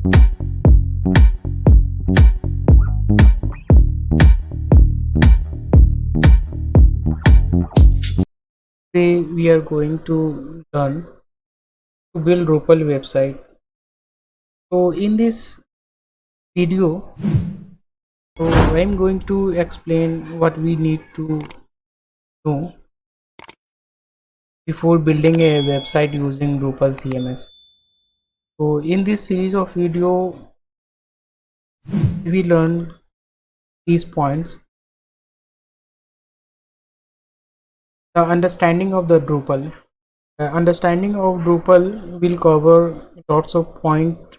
Today we are going to learn to build Drupal website. So in this video, I'm going to explain what we need to know before building a website using Drupal CMS. So in this series of video, we learn these points. The understanding of the Drupal. Understanding of Drupal will cover lots of points.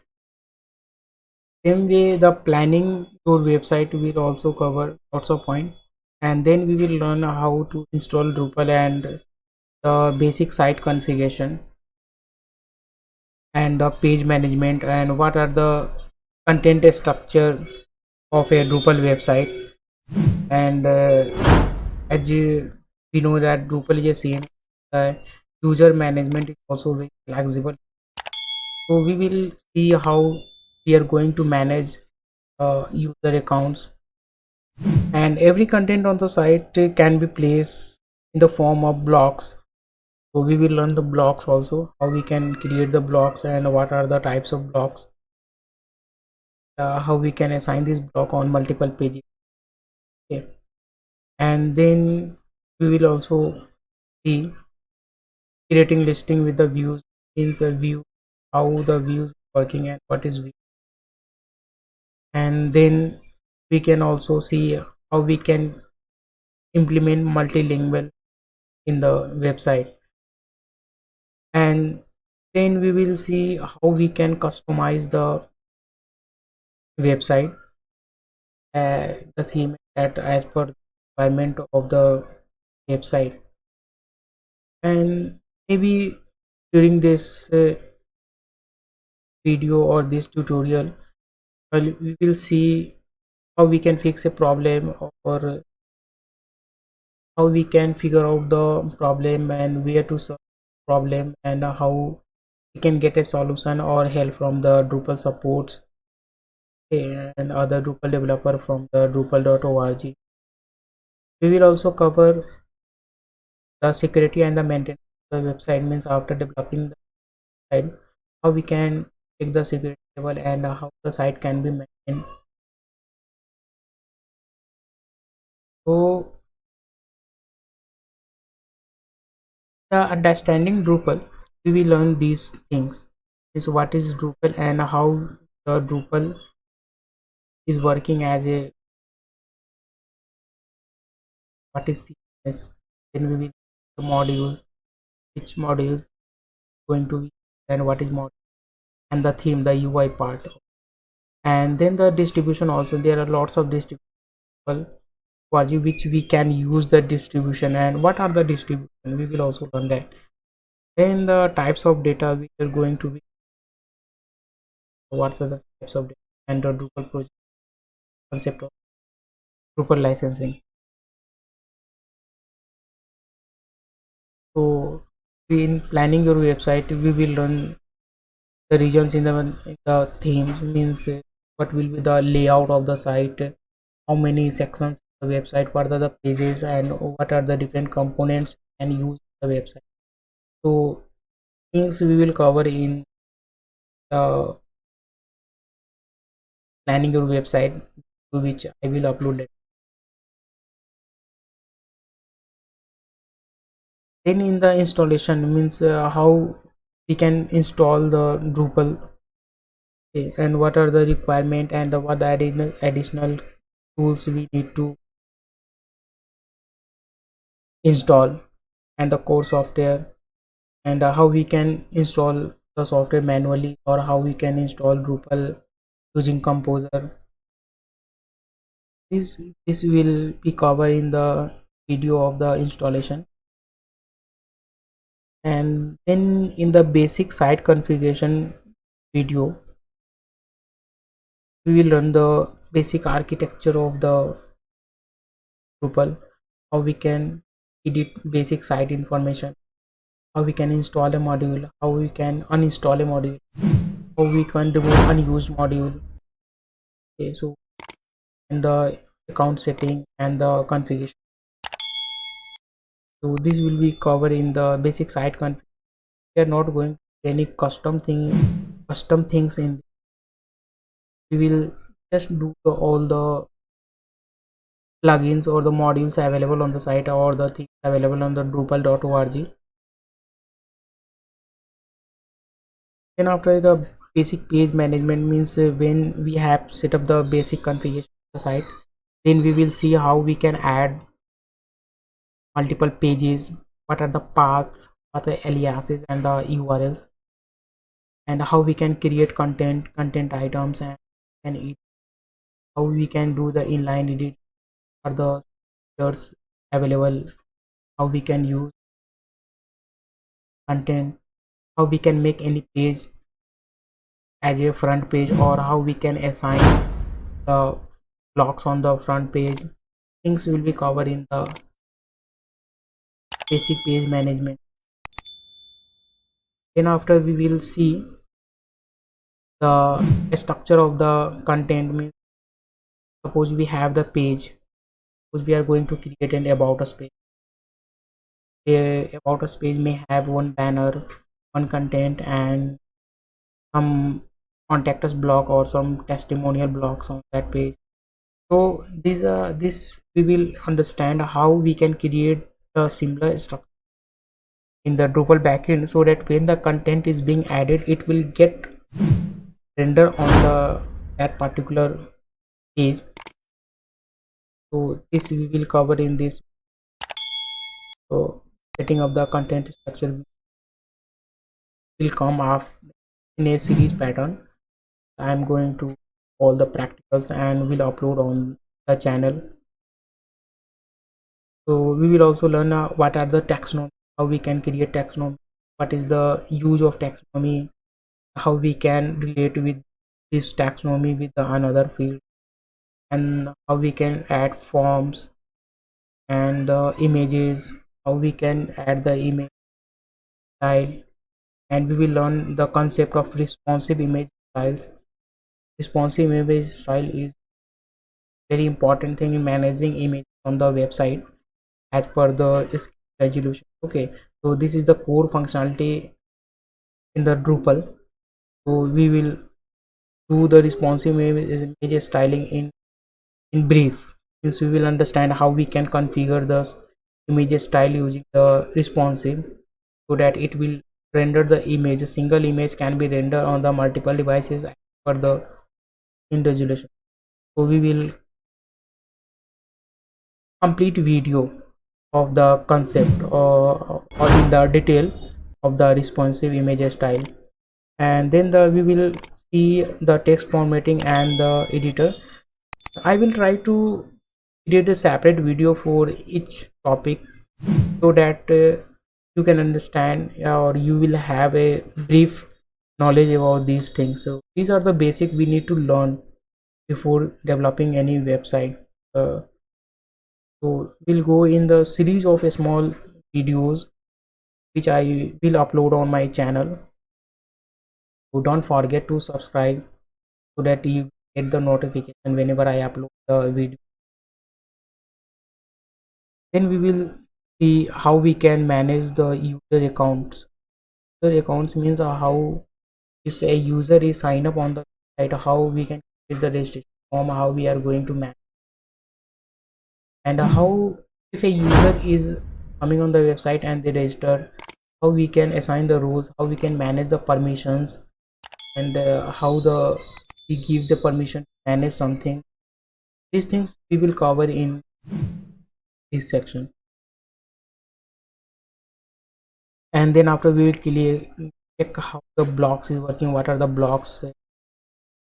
Same way, the planning your website will also cover lots of points, and then we will learn how to install Drupal and the basic site configuration and the page management and what are the content structure of a Drupal website. And as we know that Drupal is a same user management is also very flexible. So we will see how we are going to manage user accounts, and every content on the site can be placed in the form of blocks. So we will learn the blocks also, how we can create the blocks and what are the types of blocks, how we can assign this block on multiple pages. Okay, and then we will also see creating listing with the views, means the view, how the views working and what is view. And then we can also see how we can implement multilingual in the website, and then we will see how we can customize the website, the same as per the requirement of the website. And maybe during this video or this tutorial, we will see how we can fix a problem, or how we can figure out the problem and where to solve the problem, and how we can get a solution or help from the Drupal supports and other Drupal developer from the drupal.org. We will also cover the security and the maintenance of the website, means after developing the site, how we can check the security level and how the site can be maintained. So the understanding Drupal, we will learn these things, is what is Drupal and how the Drupal is working as a, what is CMS. Then we will the modules, which modules going to be, and what is module, and the theme, the UI part. And then the distribution also, there are lots of distribution which we can use the distribution, and what are the distribution, we will also learn that. Then the types of data which are going to be, what are the types of data, and the Drupal project concept of Drupal licensing. So in planning your website, we will learn the regions in the themes, means what will be the layout of the site, how many sections of the website, what are the pages, and what are the different components and use the website. So things we will cover in the planning your website, to which I will upload it. Then in the installation, means how we can install the Drupal, okay, and what are the requirement, and what the additional tools we need to install, and the core software, and how we can install the software manually, or how we can install Drupal using Composer. This will be covered in the video of the installation. And then in the basic site configuration video, we will learn the basic architecture of the Drupal, how we can edit basic site information, how we can install a module, how we can uninstall a module, how we can remove unused module. Okay, so in the account setting and the configuration, so this will be covered in the basic site config. We are not going to any custom things in. We will just do all the plugins or the modules available on the site or the things available on the drupal.org. Then after the basic page management means when we have set up the basic configuration of the site, then we will see how we can add multiple pages, what are the paths, what are the aliases and the URLs, and how we can create content items, and how we can do the inline edit or the features available, how we can use content, how we can make any page as a front page, or how we can assign the blocks on the front page. Things will be covered in the basic page management. Then after we will see the structure of the content. Means suppose we have the page, suppose we are going to create an about us page. A about us page may have one banner, one content, and some contact us block or some testimonial blocks on that page. So this we will understand how we can create a similar structure in the Drupal backend, so that when the content is being added, it will get render on the that particular page. So this we will cover in this. So setting up the content structure will come after in a series pattern. I'm going to all the practicals and will upload on the channel. So we will also learn what are the taxonomy, how we can create taxonomy, what is the use of taxonomy, how we can relate with this taxonomy with the another field, and how we can add forms and the images, how we can add the image style, and we will learn the concept of responsive image styles. Responsive image style is very important thing in managing image on the website as per the resolution. Okay, so this is the core functionality in the Drupal. So we will do the responsive image styling in brief. Since we will understand how we can configure the image style using the responsive, so that it will render the image. A single image can be rendered on the multiple devices for the in resolution. So we will complete video of the concept or in the detail of the responsive image style, and then we will see the text formatting and the editor. I will try to create a separate video for each topic, so that you can understand or you will have a brief knowledge about these things. So these are the basic we need to learn before developing any website. So we'll go in the series of small videos which I will upload on my channel. So don't forget to subscribe so that you get the notification whenever I upload the video. Then we will see how we can manage the user accounts. User accounts means how, if a user is sign up on the site, how we can create the registration form, how we are going to manage, and how if a user is coming on the website and they register, how we can assign the roles, how we can manage the permissions, and how we give the permission to manage something. These things we will cover in this section. And then after we will check how the blocks is working, what are the blocks,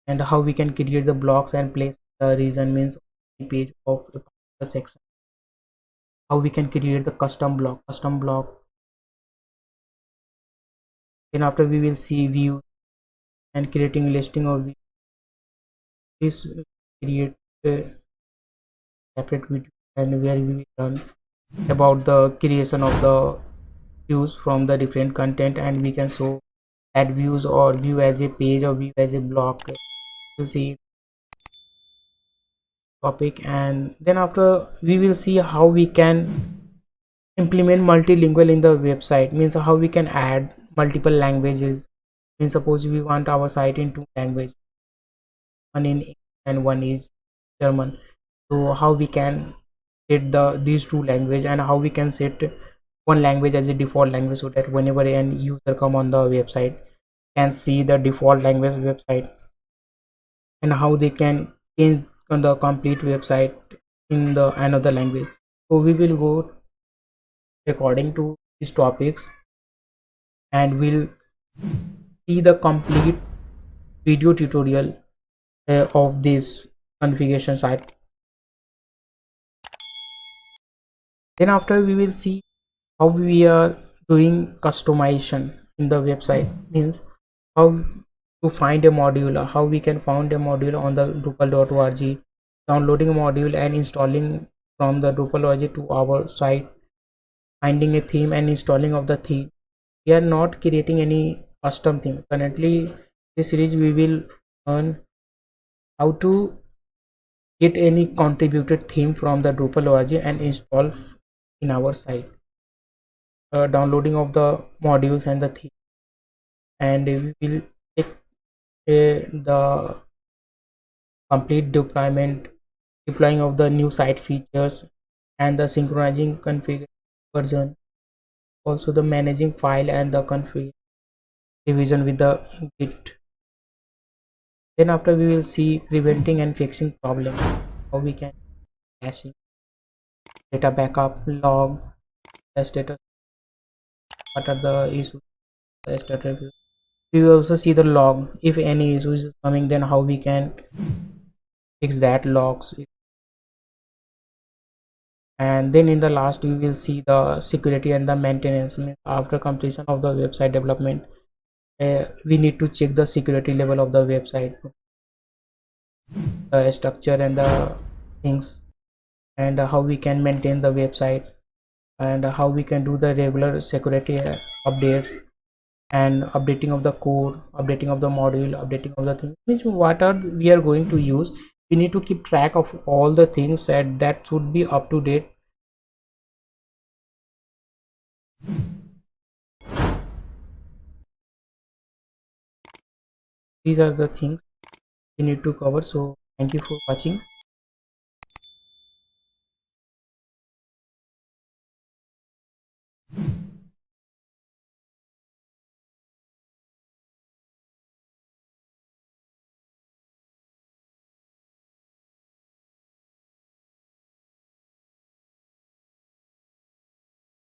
and how we can create the blocks and place the reason means page of the section, how we can create the custom block. Then after we will see view and creating listing of view. This create a separate video and where we will learn about the creation of the views from the different content, and we can show add views or view as a page or view as a block. We'll see topic, and then after we will see how we can implement multilingual in the website. Means how we can add multiple languages. Means suppose we want our site in two languages, one in English and one is German. So how we can set these two language, and how we can set one language as a default language, so that whenever an user come on the website can see the default language website, and how they can change the complete website in the another language. So we will go according to these topics, and we'll see the complete video tutorial of this configuration site. Then after we will see how we are doing customization in the website. Means how to find a module, how we can find a module on the drupal.org, downloading a module and installing from the drupal.org to our site, finding a theme and installing of the theme. We are not creating any custom theme currently. This series we will learn how to get any contributed theme from the drupal.org and install in our site, downloading of the modules and the theme, and we will check the complete deploying of the new site features, and the synchronizing configuration version, also the managing file and the config revision with the git. Then after we will see preventing and fixing problem, how we can caching, data backup, log the status, what are the issues, the status review. We will also see the log, if any issues is coming, then how we can fix that logs. And then in the last we will see the security and the maintenance. Means after completion of the website development, we need to check the security level of the website, the structure and the things, and how we can maintain the website, and how we can do the regular security updates, and updating of the code, updating of the module, updating of the things. Means what are we are going to use, we need to keep track of all the things that should be up to date. These are the things we need to cover. So thank you for watching.